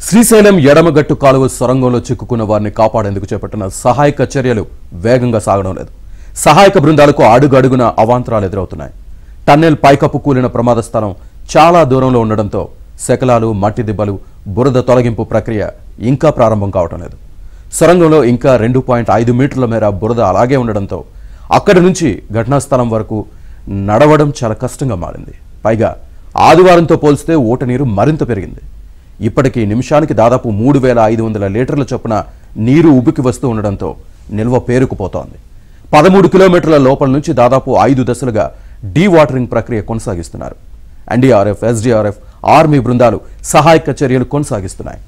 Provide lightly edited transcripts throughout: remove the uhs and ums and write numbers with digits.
శ్రీశైలం ఎడమగట్టు కాలువ సొరంగంలో చిక్కుకున్న వారిని కాపాడేందుకు చేపట్టిన సహాయక చర్యలు వేగంగా సాగడం లేదు. సహాయక బృందాలకు అడుగడుగున అవాంతరాలు ఎదురవుతున్నాయి. టన్నెల్ పైకప్పు కూలిన ప్రమాద స్థలం చాలా దూరంలో ఉండడంతో శకలాలు, మట్టి దిబ్బలు, బురద తొలగింపు ప్రక్రియ ఇంకా ప్రారంభం కావడం లేదు. సొరంగంలో ఇంకా 2.5 మీటర్ల మేర బురద అలాగే ఉండడంతో అక్కడి నుంచి ఘటనా స్థలం వరకు నడవడం చాలా కష్టంగా మారింది. పైగా ఆదివారంతో పోల్చితే ఓట నీరు మరింత పెరిగింది. ఇప్పటికీ నిమిషానికి దాదాపు 3500 లీటర్ల చొప్పున నీరు ఉబికి వస్తూ ఉండడంతో నిల్వ పేరుకుపోతోంది. 13 కిలోమీటర్ల లోపల నుంచి దాదాపు 5 దశలుగా డీవాటరింగ్ ప్రక్రియ కొనసాగిస్తున్నారు. ఎన్డీఆర్ఎఫ్, ఎస్డీఆర్ఎఫ్, ఆర్మీ బృందాలు సహాయక చర్యలు కొనసాగిస్తున్నాయి.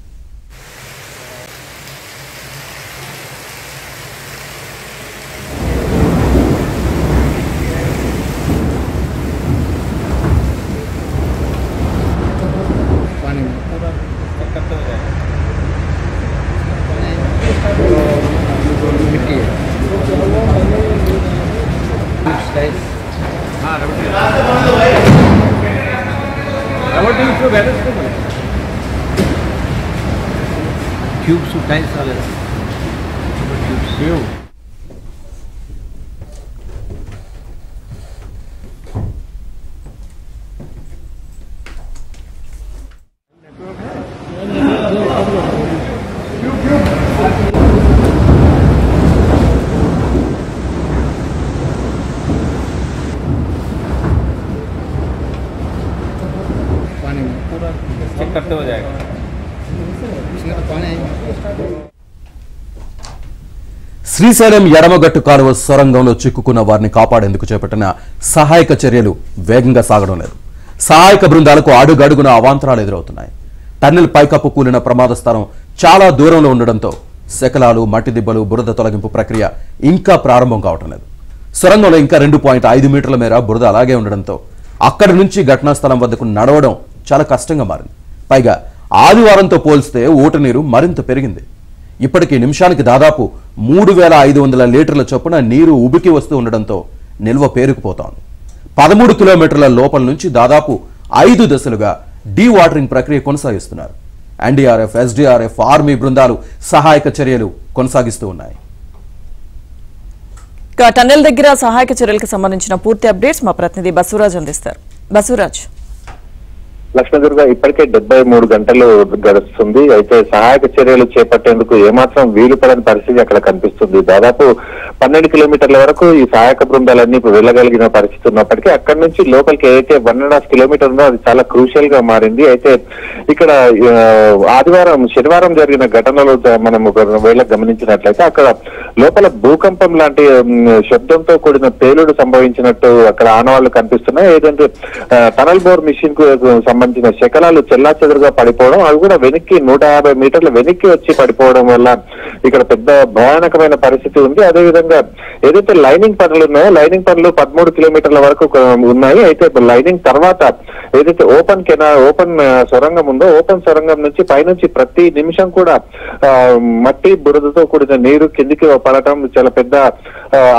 Tubes टाइल्स वाले ट्यूब्स पानी में पूरा चेक करते हो जाएगा. శ్రీశైలం ఎడమగట్టు కాలువ సొరంగంలో చిక్కుకున్న వారిని కాపాడేందుకు చేపట్టిన సహాయక చర్యలు వేగంగా సాగడం లేదు. సహాయక బృందాలకు అడుగడుగున అవాంతరాలు ఎదురవుతున్నాయి. టన్నెల్ పైకప్పు కూలిన ప్రమాద స్థలం చాలా దూరంలో ఉండడంతో శకలాలు, మట్టి దిబ్బలు, బురద తొలగింపు ప్రక్రియ ఇంకా ప్రారంభం కావడం లేదు. సొరంగంలో ఇంకా 2.5 మీటర్ల మేర బురద అలాగే ఉండడంతో అక్కడి నుంచి ఘటనా స్థలం వద్దకు నడవడం చాలా కష్టంగా మారింది. పైగా ఆదివారంతో పోల్చితే ఓట నీరు మరింత పెరిగింది. ఇప్పటికీ నిమిషానికి దాదాపు 3500 లీటర్ల చొప్పున నీరు ఉబికి వస్తూ ఉండడంతో నిల్వ పేరుకుపోతోంది. 13 కిలోమీటర్ల లోపల నుంచి దాదాపు 5 దశలుగా డీవాటరింగ్ ప్రక్రియ కొనసాగిస్తున్నారు. ఎన్డీఆర్ఎఫ్, ఎస్డీఆర్ఎఫ్, ఆర్మీ బృందాలు సహాయక చర్యలు కొనసాగిస్తూ ఉన్నాయి. టన్నెల్ దగ్గర సహాయక చర్యలకు సంబంధించిన పూర్తి అప్డేట్స్ మా ప్రతినిధి బసవరాజ్ అందిస్తారు. బసవరాజ్. లక్ష్మీదుర్గ ఇప్పటికే 73 గంటలు గడుస్తుంది. అయితే సహాయక చర్యలు చేపట్టేందుకు ఏమాత్రం వీలు పడని పరిస్థితి అక్కడ కనిపిస్తుంది. దాదాపు 12 కిలోమీటర్ల వరకు ఈ సహాయక బృందాలన్నీ వెళ్ళగలిగిన పరిస్థితి ఉన్నప్పటికీ అక్కడి నుంచి లోపలికి ఏదైతే 1.5 కిలోమీటర్ ఉందో అది చాలా క్రూషియల్ గా మారింది. అయితే ఇక్కడ శనివారం జరిగిన ఘటనలో మనం ఒకవేళ గమనించినట్లయితే అక్కడ లోపల భూకంపం లాంటి శబ్దంతో కూడిన పేలుడు సంభవించినట్టు అక్కడ ఆనవాళ్లు కనిపిస్తున్నాయి. ఏదంటే టనల్ బోర్ మిషన్ కు సంబంధించిన శకలాలు చెల్లాచెదురుగా పడిపోవడం, అవి కూడా వెనక్కి 150 మీటర్ల వెనక్కి వచ్చి పడిపోవడం వల్ల ఇక్కడ పెద్ద భయానకమైన పరిస్థితి ఉంది. అదేవిధంగా ఏదైతే లైనింగ్ పనులు ఉన్నాయో లైనింగ్ పనులు 13 కిలోమీటర్ల వరకు ఉన్నాయి. అయితే లైనింగ్ తర్వాత ఏదైతే ఓపెన్ సొరంగం ఉందో ఓపెన్ సొరంగం నుంచి పైనుంచి ప్రతి నిమిషం కూడా మట్టి బురదతో కూడిన నీరు కిందికి పడటం చాలా పెద్ద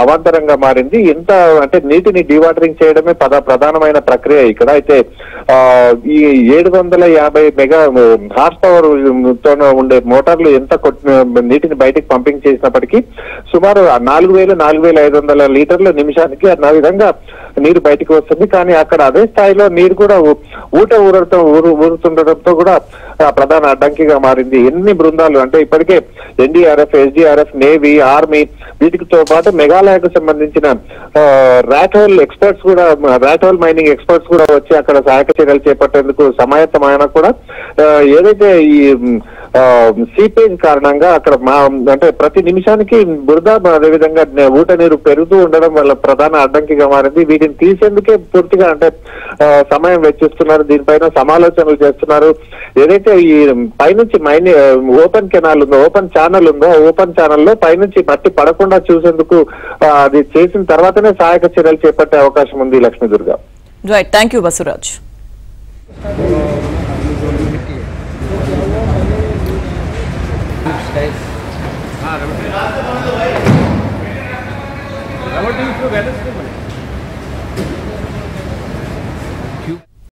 అవాంతరంగా మారింది. ఎంత అంటే నీటిని డీవాటరింగ్ చేయడమే ప్రధానమైన ప్రక్రియ ఇక్కడ. అయితే ఈ 750 మెగా హార్స్ పవర్ తో ఉండే మోటార్లు ఎంత నీటిని బయటకు పంపింగ్ చేసినప్పటికీ సుమారు 4000-4500 లీటర్ల నిమిషానికి ఆ విధంగా నీరు బయటకు వస్తుంది. కానీ అక్కడ అదే స్థాయిలో నీరు కూడా ఊరుతుండటంతో కూడా ప్రధాన అడ్డంకిగా మారింది. ఎన్ని బృందాలు అంటే ఇప్పటికే ఎన్డీఆర్ఎఫ్, ఎస్డీఆర్ఎఫ్, నేవీ, ఆర్మీ వీటితో పాటు మేఘాలయకు సంబంధించిన రాటోల్ మైనింగ్ ఎక్స్పర్ట్స్ కూడా వచ్చి అక్కడ సహాయక చర్యలు చేపట్టేందుకు సమాయత్తమైన కూడా ఏదైతే ఈ సీపేజ్ కారణంగా అక్కడ అంటే ప్రతి నిమిషానికి బురద అదేవిధంగా ఊట నీరు పెరుగుతూ ఉండడం వల్ల ప్రధాన అడ్డంకిగా మారింది. వీటిని తీసేందుకే పూర్తిగా అంటే సమయం వెచ్చిస్తున్నారు. దీనిపైన సమాలోచనలు చేస్తున్నారు. ఏదైతే ఈ పైనుంచి ఓపెన్ కెనాల్ ఉందో ఓపెన్ ఛానల్లో పైనుంచి మట్టి పడకుండా చూసేందుకు అది చేసిన తర్వాతనే సహాయక చర్యలు చేపట్టే అవకాశం ఉంది. Lakshmi Durga. Right, thank you Basavaraj.